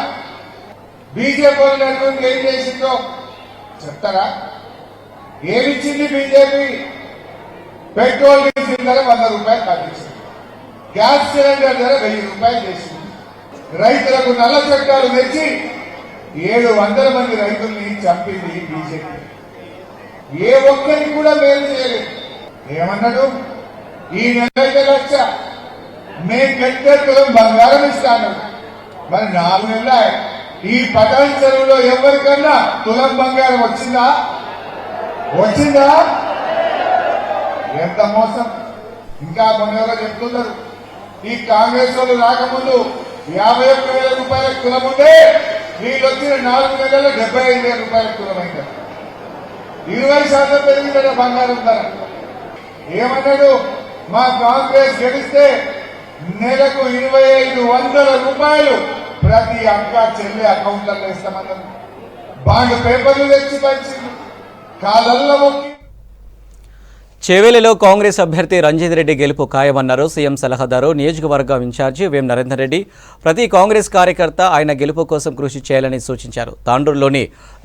బీజేపీ వాళ్ళని అడుగుంటే ఏం చేసిందో చెప్తారా? ఏమిచ్చింది బీజేపీ? పెట్రోల్ డీజిల్ ధర 100 రూపాయలు తగ్గించింది. గ్యాస్ సిలిండర్ ధర 1000 రూపాయలు చేసింది. రైతులకు నల్ల చట్టాలు తెచ్చి 700 మంది రైతుల్ని చంపింది బీజేపీ. ఏ ఒక్కరికి కూడా మేలు చేయలేదు. ఏమన్నాడు, ఈ నెల లక్ష మేము గట్టే తులం బంగారం ఇస్తాను. మరి 4 నెలల ఈ పటాన్చెరువులో ఎవరికన్నా తులం బంగారం వచ్చిందా? ఎంత మోసం. ఇంకా మొన్న చెప్తున్నారు, ఈ కాంగ్రెస్ వాళ్ళు రాకముందు 51,000 రూపాయలకు తులం ఉంటే వీళ్ళు వచ్చిన 4 నెలల్లో 75,000 రూపాయలకు తులం అయింటారు. 20% పెరిగిందట బంగారం ధర. ఏమన్నాడు, మా కాంగ్రెస్ గెలిస్తే నెలకు 2,500 రూపాయలు ప్రతి అక్క చెల్లి అకౌంట్లలో ఇస్తామన్నారు. బాండ్ పేపర్లు తెచ్చి పంచింది. కాలల్లో మొక్కి చేవెళ్లలో కాంగ్రెస్ అభ్యర్థి రంజిత్ రెడ్డి గెలుపు ఖాయమన్నారు సీఎం సలహాదారు, నియోజకవర్గ ఇన్ఛార్జి వేం నరేందర్ రెడ్డి. ప్రతి కాంగ్రెస్ కార్యకర్త ఆయన గెలుపు కోసం కృషి చేయాలని సూచించారు. తాండూరులోని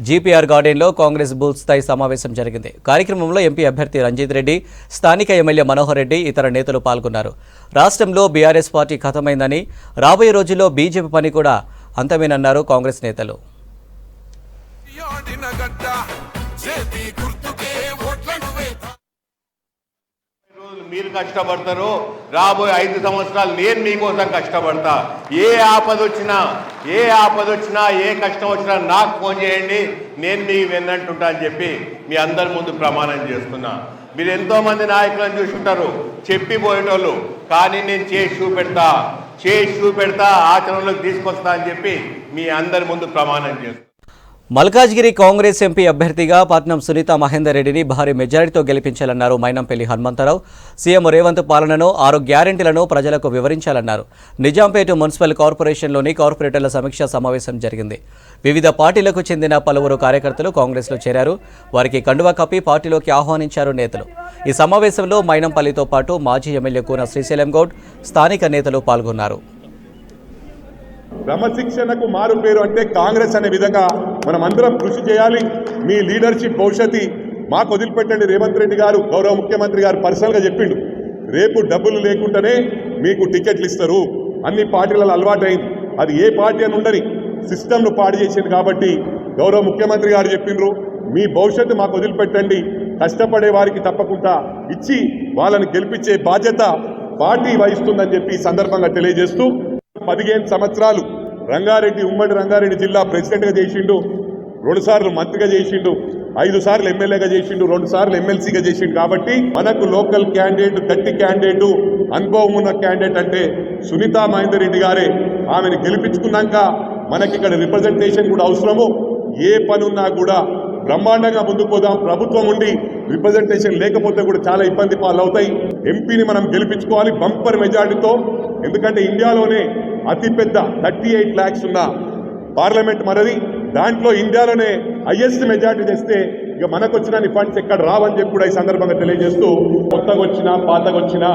జీపీఆర్ గార్డెన్లో కాంగ్రెస్ బూత్ స్థాయి సమావేశం జరిగింది. కార్యక్రమంలో ఎంపీ అభ్యర్థి రంజిత్ రెడ్డి, స్థానిక ఎమ్మెల్యే మనోహర్ రెడ్డి, ఇతర నేతలు పాల్గొన్నారు. రాష్ట్రంలో బీఆర్ఎస్ పార్టీ ఖతమైందని, రాబోయే రోజుల్లో బీజేపీ పని కూడా అంతమేనన్నారు కాంగ్రెస్ నేతలు. మీరు కష్టపడతారు, రాబోయే 5 సంవత్సరాలు నేను మీకోసం కష్టపడతా. ఏ ఆపద వచ్చినా ఏ కష్టం వచ్చినా నాకు ఫోన్ చేయండి, నేను మీకు వెన్నంటుంటా అని చెప్పి మీ అందరి ముందు ప్రమాణం చేస్తున్నా. మీరు ఎంతోమంది నాయకులను చూసుంటారు, చెప్పిపోయేటోళ్ళు, కానీ నేను చేసి చూపెడతా ఆచరణలోకి తీసుకొస్తా అని చెప్పి మీ అందరి ముందు ప్రమాణం చేస్తున్నా. మల్కాజ్గిరి కాంగ్రెస్ ఎంపీ అభ్యర్థిగా పట్నం సునీత మహేందర్ రెడ్డిని భారీ మెజారిటీతో గెలిపించాలన్నారు మైనంపల్లి హనుమంతరావు. సీఎం రేవంత్ పాలనను 6 గ్యారెంటీలను ప్రజలకు వివరించాలన్నారు. నిజాంపేట మున్సిపల్ కార్పొరేషన్లోని కార్పొరేటర్ల సమీక్షా సమావేశం జరిగింది. వివిధ పార్టీలకు చెందిన పలువురు కార్యకర్తలు కాంగ్రెస్లో చేరారు. వారికి కండువా కప్పి పార్టీలోకి ఆహ్వానించారు నేతలు. ఈ సమావేశంలో మైనంపల్లితో పాటు మాజీ ఎమ్మెల్యే కూన శ్రీశైలం గౌడ్, స్థానిక నేతలు పాల్గొన్నారు. క్రమశిక్షణకు మారు పేరు అంటే కాంగ్రెస్ అనే విధంగా మనం అందరం కృషి చేయాలి. మీ లీడర్షిప్ భవిష్యత్తు మాకు వదిలిపెట్టండి. రేవంత్ రెడ్డి గారు గౌరవ ముఖ్యమంత్రి గారు పర్సనల్గా చెప్పిండు, రేపు డబ్బులు లేకుండానే మీకు టికెట్లు ఇస్తారు. అన్ని పార్టీలలో అలవాటైంది. అది ఏ పార్టీ అని ఉండని సిస్టమ్ను పాడు చేసింది. కాబట్టి గౌరవ ముఖ్యమంత్రి గారు చెప్పిండ్రు, మీ భవిష్యత్తు మాకు వదిలిపెట్టండి, కష్టపడే వారికి తప్పకుండా ఇచ్చి వాళ్ళని గెలిపించే బాధ్యత పార్టీ వహిస్తుందని చెప్పి సందర్భంగా తెలియజేస్తూ, 15 సంవత్సరాలు రంగారెడ్డి, ఉమ్మడి రంగారెడ్డి జిల్లా ప్రెసిడెంట్గా చేసిండు, 2 సార్లు మంత్రిగా చేసిండు, 5 సార్లు ఎమ్మెల్యేగా చేసిండు, 2 సార్లు ఎమ్మెల్సీగా చేసిండు. కాబట్టి మనకు లోకల్ క్యాండిడేట్, గట్టి క్యాండిడేటు, అనుభవం ఉన్న క్యాండిడేట్ అంటే సునీత మహేందర్ రెడ్డి గారే. ఆమెను గెలిపించుకున్నాక మనకి ఇక్కడ రిప్రజెంటేషన్ కూడా అవసరము. ఏ పని ఉన్నా కూడా బ్రహ్మాండంగా ముందుకు పోదాం. ప్రభుత్వం ఉండి రిప్రజెంటేషన్ లేకపోతే కూడా చాలా ఇబ్బంది పాలవుతాయి. ఎంపీని మనం గెలిపించుకోవాలి బంపర్ మెజార్టీతో. ఎందుకంటే ఇండియాలోనే అతిపెద్ద 38 lakhs ఉన్న పార్లమెంట్ మనది. దాంట్లో ఇండియాలోనే హైయెస్ట్ మెజారిటీ తెస్తే ఇక మనకు వచ్చిన ఫండ్స్ ఎక్కడ రావని చెప్పి కూడా ఈ సందర్భంగా తెలియజేస్తూ కొత్తగా వచ్చినా పాతగా వచ్చినా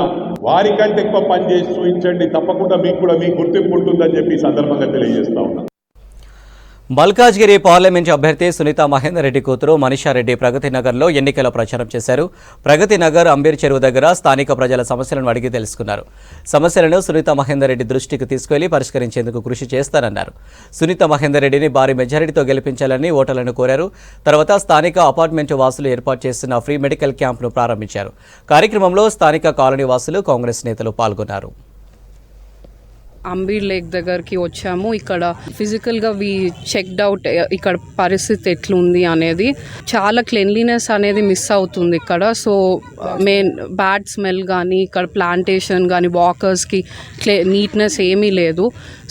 వారికంటే ఎక్కువ పని చేసి చూపించండి, తప్పకుండా మీకు కూడా మీ గుర్తింపు ఉంటుందని చెప్పి ఈ సందర్భంగా తెలియజేస్తా ఉన్నా. మల్కాజ్గిరి పార్లమెంటు అభ్యర్థి సునీత మహేందర్ రెడ్డి కూతురు మనీషారెడ్డి ప్రగతి నగర్లో ఎన్నికల ప్రచారం చేశారు. ప్రగతి నగర్ అంబీర్ చెరువు దగ్గర స్థానిక ప్రజల సమస్యలను అడిగి తెలుసుకున్నారు. సమస్యలను సునీత మహేందర్ రెడ్డి దృష్టికి తీసుకెళ్లి పరిష్కరించేందుకు కృషి చేస్తారన్నారు. సునీత మహేందర్ రెడ్డిని భారీ మెజారిటీతో గెలిపించాలని ఓటర్లను కోరారు. తర్వాత స్థానిక అపార్ట్మెంటు వాసులు ఏర్పాటు చేస్తున్న ఫ్రీ మెడికల్ క్యాంప్ను ప్రారంభించారు. కార్యక్రమంలో స్థానిక కాలనీ వాసులు, కాంగ్రెస్ నేతలు పాల్గొన్నారు. అంబీర్ లేక్ దగ్గరికి వచ్చాము. ఇక్కడ ఫిజికల్గా చెక్డ్ అవుట్ ఇక్కడ పరిస్థితి ఎట్లుంది అనేది. చాలా క్లెన్లీనెస్ అనేది మిస్ అవుతుంది ఇక్కడ. సో మెయిన్ బ్యాడ్ స్మెల్ కానీ ఇక్కడ ప్లాంటేషన్ కానీ వాకర్స్కి నీట్నెస్ ఏమీ లేదు.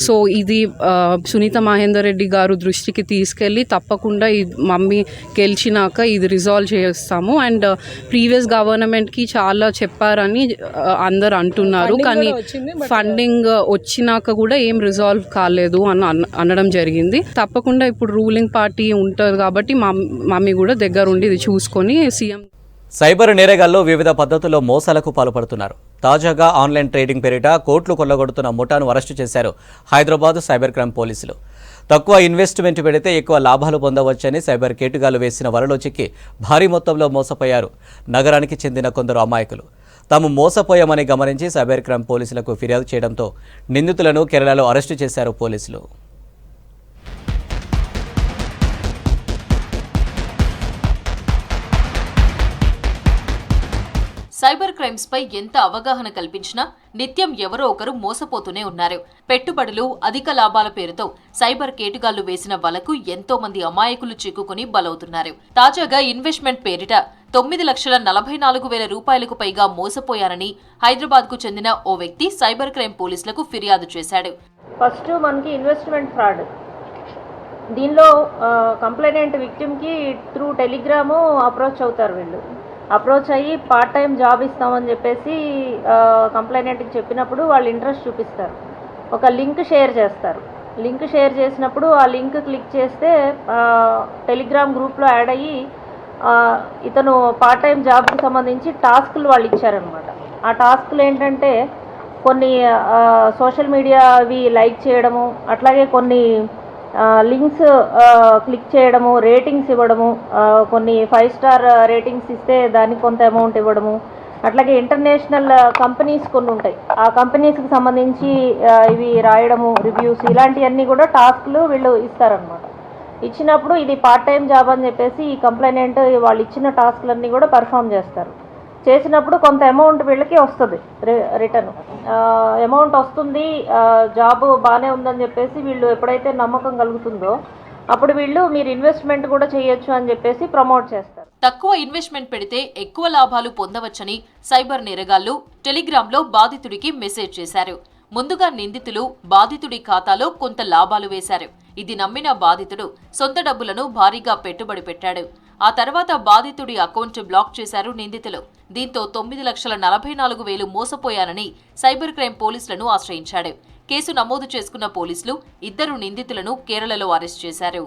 సో ఇది సునీత మహేందర్ రెడ్డి గారు దృష్టికి తీసుకెళ్ళి తప్పకుండా మమ్మీ గెలిచినాక ఇది రిజాల్వ్ చేస్తాము. అండ్ ప్రీవియస్ గవర్నమెంట్కి చాలా చెప్పారని అందరు అంటున్నారు, కానీ ఫండింగ్ వచ్చినాక కూడా ఏం రిజాల్వ్ కాలేదు అని అనడం జరిగింది. తప్పకుండా ఇప్పుడు రూలింగ్ పార్టీ ఉంటారు కాబట్టి మమ్మీ కూడా దగ్గరుండి ఇది చూసుకొని సీఎం. సైబర్ నేరగాళ్లు వివిధ పద్ధతుల్లో మోసాలకు పాల్పడుతున్నారు. తాజాగా ఆన్లైన్ ట్రేడింగ్ పేరిట కోట్లు కొల్లగొడుతున్న ముఠాను అరెస్టు చేశారు హైదరాబాద్ సైబర్ క్రైమ్ పోలీసులు. తక్కువ ఇన్వెస్ట్మెంట్ పెడితే ఎక్కువ లాభాలు పొందవచ్చని సైబర్ కేటుగాలు వేసిన వలలో చిక్కి భారీ మొత్తంలో మోసపోయారు నగరానికి చెందిన కొందరు అమాయకులు. తాము మోసపోయామని గమనించి సైబర్ క్రైమ్ పోలీసులకు ఫిర్యాదు చేయడంతో నిందితులను కేరళలో అరెస్టు చేశారు పోలీసులు. సైబర్ క్రైమ్స్ పై ఎంత అవగాహన కల్పించినా నిత్యం ఎవరో ఒకరు మోసపోతూనే ఉన్నారు. పెట్టుబడులు, అధిక లాభాల పేరుతో సైబర్ కేటుగాళ్లు వేసిన వలకు ఎంతో మంది అమాయకులు చిక్కుకుని బలవుతున్నారు. తాజాగా ఇన్వెస్ట్మెంట్ పేరిట 9,44,000 రూపాయలకు పైగా మోసపోయారని హైదరాబాద్ కు చెందిన ఓ వ్యక్తి సైబర్ క్రైమ్ పోలీసులకు ఫిర్యాదు చేశాడు. ఫస్ట్ మనకి ఇన్వెస్ట్మెంట్ ఫ్రాడ్. దీనిలో కంప్లైనెంట్ విక్టిమ్ కి త్రూ టెలిగ్రాము అప్రోచ్ అవుతారు. వీళ్ళు అప్రోచ్ అయ్యి పార్ట్ టైం జాబ్ ఇస్తామని చెప్పేసి కంప్లైనెంట్కి చెప్పినప్పుడు వాళ్ళు ఇంట్రెస్ట్ చూపిస్తారు. ఒక లింక్ షేర్ చేస్తారు. లింక్ షేర్ చేసినప్పుడు ఆ లింక్ క్లిక్ చేస్తే టెలిగ్రామ్ గ్రూప్లో యాడ్ అయ్యి ఇతను పార్ట్ టైం జాబ్కి సంబంధించి టాస్క్లు వాళ్ళు ఇచ్చారనమాట. ఆ టాస్క్లు ఏంటంటే కొన్ని సోషల్ మీడియావి లైక్ చేయడము, అట్లాగే కొన్ని లింక్స్ క్లిక్ చేయడము, రేటింగ్స్ ఇవ్వడము, కొన్ని 5 స్టార్ రేటింగ్స్ ఇస్తే దానికి కొంత అమౌంట్ ఇవ్వడము, అట్లాగే ఇంటర్నేషనల్ కంపెనీస్ కొన్ని ఉంటాయి, ఆ కంపెనీస్కి సంబంధించి ఇవి రాయడము, రివ్యూస్, ఇలాంటివన్నీ కూడా టాస్క్లు వీళ్ళు ఇస్తారనమాట. ఇచ్చినప్పుడు ఇది పార్ట్ టైం జాబ్ అని చెప్పేసి ఈ కంప్లైనెంట్ వాళ్ళు ఇచ్చిన టాస్క్లన్నీ కూడా పర్ఫామ్ చేస్తారు. చేసినప్పుడు కొంత అమౌంట్ వీళ్ళకి వస్తుంది, రిటర్న్ అమౌంట్ వస్తుంది, జాబ్ బాగానే ఉందని చెప్పేసి వీళ్ళు ఎప్పుడైతే నమ్మకం కలుగుతుందో అప్పుడు వీళ్ళు మీరు ఇన్వెస్ట్మెంట్ కూడా చేయొచ్చు అని చెప్పేసి ప్రమోట్ చేస్తారు. తక్కువ ఇన్వెస్ట్మెంట్ పెడితే ఎక్కువ లాభాలు పొందవచ్చని సైబర్ నేరగాళ్లు టెలిగ్రామ్లో బాధితుడికి మెసేజ్ చేశారు. ముందుగా నిందితులు బాధితుడి ఖాతాలో కొంత లాభాలు వేశారు. ఇది నమ్మిన బాధితుడు సొంత డబ్బులను భారీగా పెట్టుబడి పెట్టాడు. ఆ తర్వాత బాధితుడి అకౌంట్ బ్లాక్ చేశారు నిందితులు. దీంతో 9,44,000 మోసపోయానని సైబర్ క్రైమ్ పోలీసులను ఆశ్రయించాడు. కేసు నమోదు చేసుకున్న పోలీసులు 2 నిందితులను కేరళలో అరెస్ట్ చేశారు.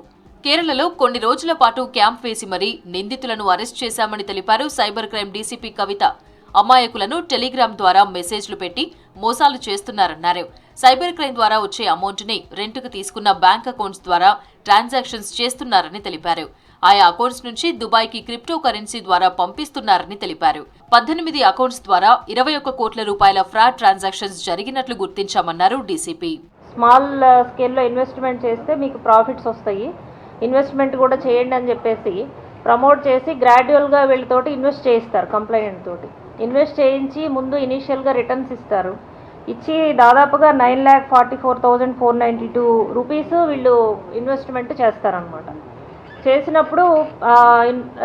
కేరళలో కొన్ని రోజుల పాటు క్యాంప్ వేసి మరీ నిందితులను అరెస్ట్ చేశామని తెలిపారు సైబర్ క్రైమ్ డీసీపీ కవిత. అమాయకులను టెలిగ్రామ్ ద్వారా మెసేజ్లు పెట్టి మోసాలు చేస్తున్నారన్నారు. సైబర్ క్రైమ్ ద్వారా వచ్చే అమౌంట్ని రెంటుకు తీసుకున్న బ్యాంక్ అకౌంట్స్ ద్వారా ట్రాన్సాక్షన్స్ చేస్తున్నారని తెలిపారు. ఆయా అకౌంట్స్ నుంచి దుబాయ్కి క్రిప్టో కరెన్సీ ద్వారా పంపిస్తున్నారని తెలిపారు. 18 అకౌంట్స్ ద్వారా 21 కోట్ల రూపాయల ఫ్రాడ్ ట్రాన్సాక్షన్స్ జరిగినట్లు గుర్తించామన్నారు డీసీపీ. స్మాల్ స్కేల్లో ఇన్వెస్ట్మెంట్ చేస్తే మీకు ప్రాఫిట్స్ వస్తాయి, ఇన్వెస్ట్మెంట్ కూడా చేయండి అని చెప్పేసి ప్రమోట్ చేసి గ్రాడ్యువల్గా వీళ్ళతోటి ఇన్వెస్ట్ చేయిస్తారు. కంప్లైనెంట్ తోటి ఇన్వెస్ట్ చేయించి ముందు ఇనీషియల్గా రిటర్న్స్ ఇస్తారు. ఇచ్చి దాదాపుగా 9,44,492 రూపీస్ వీళ్ళు ఇన్వెస్ట్మెంట్ చేస్తారనమాట. చేసినప్పుడు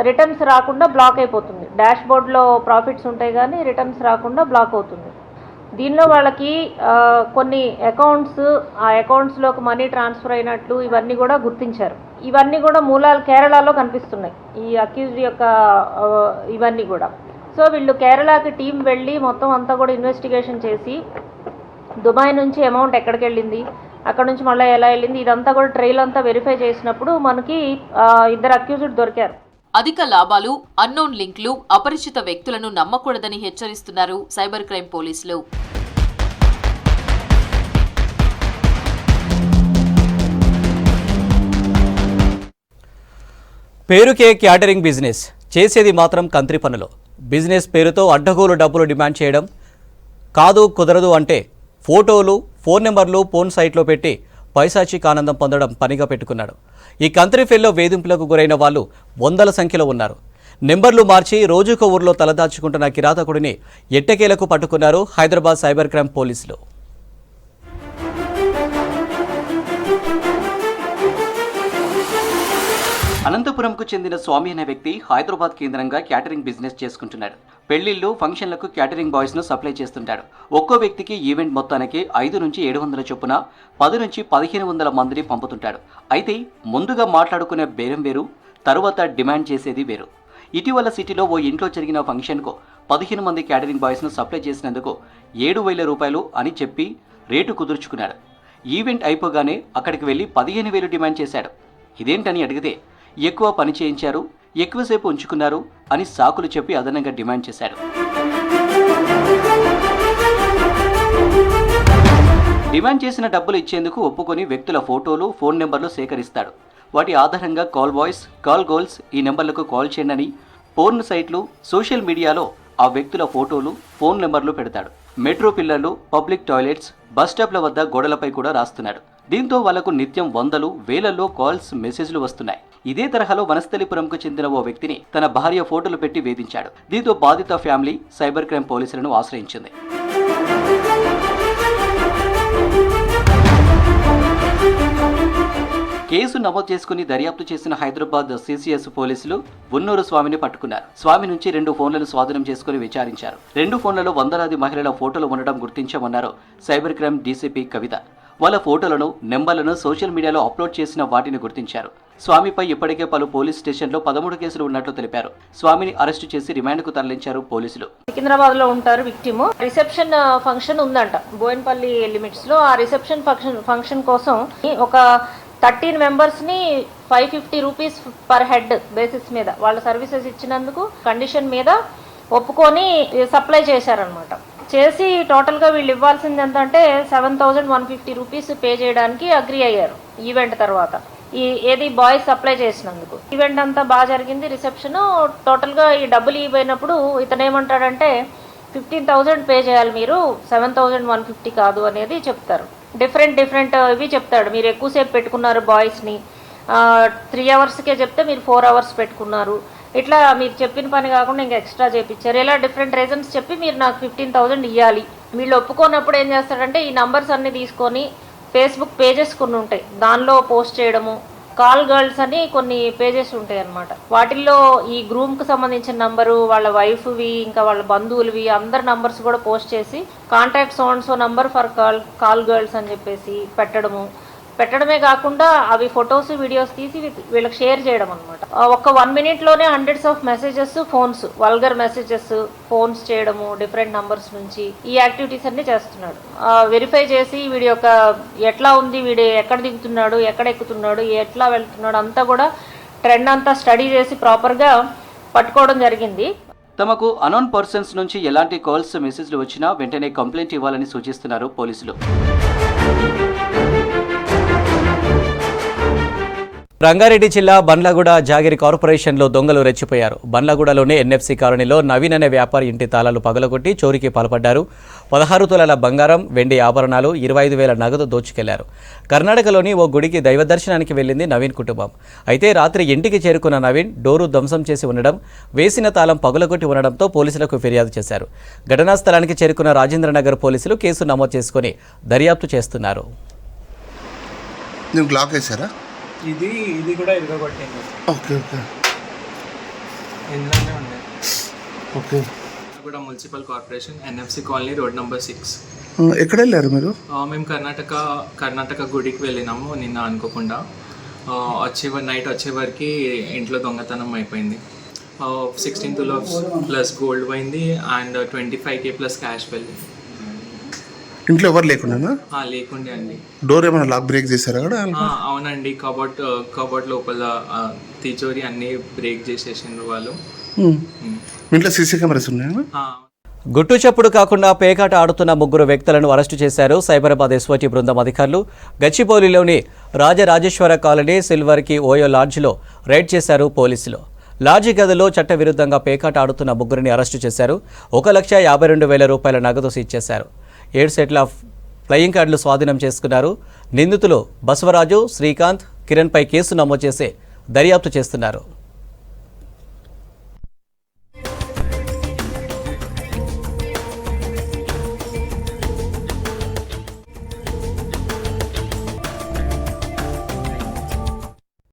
రిటర్న్స్ రాకుండా బ్లాక్ అయిపోతుంది. డాష్ బోర్డ్లో ప్రాఫిట్స్ ఉంటాయి కానీ రిటర్న్స్ రాకుండా బ్లాక్ అవుతుంది. దీనిలో వాళ్ళకి కొన్ని అకౌంట్స్, ఆ అకౌంట్స్లోకి మనీ ట్రాన్స్ఫర్ అయినట్లు ఇవన్నీ కూడా గుర్తించారు. ఇవన్నీ కూడా మూలాలు కేరళలో కనిపిస్తున్నాయి, ఈ అక్యూజ్డ్ యొక్క ఇవన్నీ కూడా. సో వీళ్ళు కేరళకి టీం వెళ్ళి మొత్తం అంతా కూడా ఇన్వెస్టిగేషన్ చేసి దుబాయ్ నుంచి అమౌంట్ ఎక్కడికి వెళ్ళింది, అక్కడ నుంచి మళ్ళీ ఎలా వెళ్ళింది, ఇదంతా కూడా ట్రైల్ అంతా వెరిఫై చేసినప్పుడు మనకి 2 అక్యూజ్డ్ దొరికారు. అధిక లాభాలు, అన్నోన్ లింక్లు, అపరిచిత వ్యక్తులను నమ్మకూడదని హెచ్చరిస్తున్నారు సైబర్ క్రైమ్ పోలీసులు. పేరుకే క్యాటరింగ్ బిజినెస్, చేసేది మాత్రం కంత్రి పనులు. బిజినెస్ పేరుతో అడ్డగోలు డబ్బులు డిమాండ్ చేయడం, కాదు కుదరదు అంటే ఫోటోలు, ఫోన్ నెంబర్లు పోన్ సైట్లో పెట్టి పైశాచిక ఆనందం పొందడం పనిగా పెట్టుకున్నాడు. ఈ కంత్రి ఫెల్లో వేధింపులకు గురైన వాళ్ళు వందల సంఖ్యలో ఉన్నారు. నెంబర్లు మార్చి రోజుకో ఊర్లో తలదాచుకుంటున్న కిరాతకుడిని ఎట్టకేలకు పట్టుకున్నారు హైదరాబాద్ సైబర్ క్రైమ్ పోలీసులు. అనంతపురంకు చెందిన స్వామి అనే వ్యక్తి హైదరాబాద్ కేంద్రంగా క్యాటరింగ్ బిజినెస్ చేసుకుంటున్నాడు. పెళ్లిళ్లు, ఫంక్షన్లకు క్యాటరింగ్ బాయ్స్ను సప్లై చేస్తుంటాడు. ఒక్కో వ్యక్తికి ఈవెంట్ మొత్తానికి 5 నుంచి 700 చొప్పున 10 నుంచి 1500 మందిని పంపుతుంటాడు. అయితే ముందుగా మాట్లాడుకునే బేరం వేరు, తరువాత డిమాండ్ చేసేది వేరు. ఇటీవల సిటీలో ఓ ఇంట్లో జరిగిన ఫంక్షన్కు 15 మంది క్యాటరింగ్ బాయ్స్ను సప్లై చేసినందుకు 7,000 రూపాయలు అని చెప్పి రేటు కుదుర్చుకున్నాడు. ఈవెంట్ అయిపోగానే అక్కడికి వెళ్లి 15,000 డిమాండ్ చేశాడు. ఇదేంటని అడిగితే ఎక్కువ పని చేయించారు, ఎక్కువసేపు ఉంచుకున్నారు అని సాకులు చెప్పి అదనంగా డిమాండ్ చేశాడు. డిమాండ్ చేసిన డబ్బులు ఇచ్చేందుకు ఒప్పుకొని వ్యక్తుల ఫోటోలు, ఫోన్ నెంబర్లు సేకరిస్తాడు. వాటి ఆధారంగా కాల్ బాయ్స్, కాల్ గర్ల్స్ ఈ నెంబర్లకు కాల్ చేయండి, పోర్న్ సైట్లు, సోషల్ మీడియాలో ఆ వ్యక్తుల ఫోటోలు, ఫోన్ నెంబర్లు పెడతాడు. మెట్రో పిల్లర్లు, పబ్లిక్ టాయిలెట్స్, బస్ స్టాప్ల వద్ద గోడలపై కూడా రాస్తున్నాడు. దీంతో వాళ్లకు నిత్యం వందలు, వేలల్లో కాల్స్, మెసేజ్లు వస్తున్నాయి. ఇదే తరహాలో వనస్థలిపురంకు చెందిన ఓ వ్యక్తిని తన భార్య ఫోటోలు పెట్టి వేధించాడు. దీంతో బాధిత ఫ్యామిలీ సైబర్ క్రైమ్ పోలీసులను ఆశ్రయించింది. కేసు నమోదు చేసుకుని దర్యాప్తు చేసిన హైదరాబాద్ సిసిఎస్ పోలీసులు ఉన్నూరు స్వామిని పట్టుకున్నారు. స్వామి నుంచి 2 ఫోన్లను స్వాధీనం చేసుకుని విచారించారు. 2 ఫోన్లలో వందలాది మహిళల ఫోటోలు ఉండడం గుర్తించామన్నారు సైబర్ క్రైమ్ డీసీపీ కవిత. వాళ్ళ ఫోటోలను, నెంబర్లను సోషల్ మీడియాలో అప్లోడ్ చేసిన వాటిని గుర్తించారు. స్వామిపై ఇప్పటికే పలు పోలీస్ స్టేషన్లో 13 కేసులు ఉన్నట్లు తెలిపారు. స్వామిని అరెస్టు చేసి రిమాండ్కు తరలించారు పోలీసులు. సికింద్రాబాద్ లో ఉంటారు విక్టిమ్. రిసెప్షన్ ఫంక్షన్ ఉందంట బోయిన్పల్లి లిమిట్స్ లో. ఆ రిసెప్షన్ ఫంక్షన్ కోసం ఒక 13 మెంబర్స్ ని 550 రూపీస్ పర్ హెడ్ బేసిస్ మీద వాళ్ళ సర్వీసెస్ ఇచ్చినందుకు కండిషన్ మీద ఒప్పుకొని సప్లై చేశారనమాట. చేసి టోటల్గా వీళ్ళు ఇవ్వాల్సింది ఎంత అంటే 7,150 రూపీస్ పే చేయడానికి అగ్రి అయ్యారు ఈవెంట్ తర్వాత. ఏది బాయ్స్ సప్లై చేసినందుకు. ఈవెంట్ అంతా బాగా జరిగింది. రిసెప్షన్ టోటల్గా ఈ డబ్బులు ఇవ్వబోయినప్పుడు ఇతను ఏమంటాడంటే 15,000 పే చేయాలి మీరు, 7,150 కాదు అనేది చెప్తారు. డిఫరెంట్ ఇవి చెప్తాడు. మీరు ఎక్కువసేపు పెట్టుకున్నారు బాయ్స్ని, 3 అవర్స్కే చెప్తే మీరు 4 అవర్స్ పెట్టుకున్నారు, ఇట్లా మీరు చెప్పిన పని కాకుండా ఇంకా ఎక్స్ట్రా చేయించారు, ఇలా డిఫరెంట్ రీజన్స్ చెప్పి మీరు నాకు 15,000 ఇవ్వాలి. వీళ్ళు ఒప్పుకోనప్పుడు ఏం చేస్తాడంటే ఈ నంబర్స్ అన్ని తీసుకొని ఫేస్బుక్ పేజెస్ కొన్ని ఉంటాయి, దానిలో పోస్ట్ చేయడము. కాల్ గర్ల్స్ అని కొన్ని పేజెస్ ఉంటాయి అన్నమాట. వాటిల్లో ఈ గ్రూమ్కి సంబంధించిన నంబరు, వాళ్ళ వైఫ్వి, ఇంకా వాళ్ళ బంధువులవి అందరి నంబర్స్ కూడా పోస్ట్ చేసి contact so number for call girls అని చెప్పేసి పెట్టడమే కాకుండా అవి ఫొటోస్, వీడియోస్ తీసి వీళ్ళకి షేర్ చేయడం అనమాట. ఒక 1 మినిట్లోనే hundreds of messages, phones, vulgar messages, phones చేయడము డిఫరెంట్ నంబర్స్ నుంచి. ఈ యాక్టివిటీస్ అన్ని చేస్తున్నాడు. వెరిఫై చేసి వీడి యొక్క ఎట్లా ఉంది, వీడు ఎక్కడ దిగుతున్నాడు, ఎక్కడ ఎక్కుతున్నాడు, ఎట్లా వెళ్తున్నాడు అంతా కూడా ట్రెండ్ అంతా స్టడీ చేసి ప్రాపర్గా పట్టుకోవడం జరిగింది. తమకు అనోన్ పర్సన్స్ నుంచి ఎలాంటి కాల్స్, మెసేజ్లు వచ్చినా వెంటనే కంప్లైంట్ ఇవ్వాలని సూచిస్తున్నారు పోలీసులు. రంగారెడ్డి జిల్లా బండ్లగూడ జాగిరి కార్పొరేషన్లో దొంగలు రెచ్చిపోయారు. బండ్లగూడలోని ఎన్ఎఫ్సి కాలనీలో నవీన్ అనే వ్యాపారి ఇంటి తాళాలు పగలగొట్టి చోరీకి పాల్పడ్డారు. 16 తులాల బంగారం, వెండి ఆభరణాలు, 25,000 నగదు దోచుకెళ్లారు. కర్ణాటకలోని ఓ గుడికి దైవ దర్శనానికి వెళ్లింది నవీన్ కుటుంబం. అయితే రాత్రి ఇంటికి చేరుకున్న నవీన్ డోరు ధ్వంసం చేసి ఉండడం, వేసిన తాళం పగులగొట్టి ఉండడంతో పోలీసులకు ఫిర్యాదు చేశారు. ఘటనా స్థలానికి చేరుకున్న రాజేంద్రనగర్ పోలీసులు కేసు నమోదు చేసుకుని దర్యాప్తు చేస్తున్నారు. ఇది కూడా ఇరగొట్టింది. కూడా municipal corporation NFC colony road number 6. ఎక్కడ వెళ్ళారు మీరు? మేము కర్ణాటక గుడికి వెళ్ళినాము నిన్న అనుకోకుండా. నైట్ వచ్చేవరకు ఇంట్లో దొంగతనం అయిపోయింది. 16 తులాస్ ప్లస్ గోల్డ్ పోయింది అండ్ 25K ప్లస్ క్యాష్ వెళ్ళింది. ఇంట్లో ఎవరు లేకుండా లేకుండే అండి. డోర్ ఏమైనా లాక్ బ్రేక్ చేశారా కూడా? అవునండి, కబోర్డ్ లోపల తిచోరి అన్ని బ్రేక్ చేసేసిండ్రు వాళ్ళు. ఇంట్లో సీసీ కెమెరాస్ ఉన్నాయా? గుట్టు చప్పుడు కాకుండా పేకాట ఆడుతున్న 3 వ్యక్తులను అరెస్టు చేశారు సైబరాబాద్ ఎస్ఓటీ బృందం అధికారులు. గచ్చిబౌలిలోని రాజరాజేశ్వర కాలనీ సిల్వర్కి ఓయో లాడ్జ్లో రైడ్ చేశారు పోలీసులు. లాడ్జి గదిలో చట్టవిరుద్ధంగా పేకాట ఆడుతున్న 3ని అరెస్టు చేశారు. 1,52,000 రూపాయల నగదు సీజ్ చేశారు. 7 సెట్ల ఫ్లయింగ్ కార్డులు స్వాధీనం చేసుకున్నారు. నిందితులు బసవరాజు, శ్రీకాంత్, కిరణ్పై కేసు నమోదు చేసి దర్యాప్తు చేస్తున్నారు.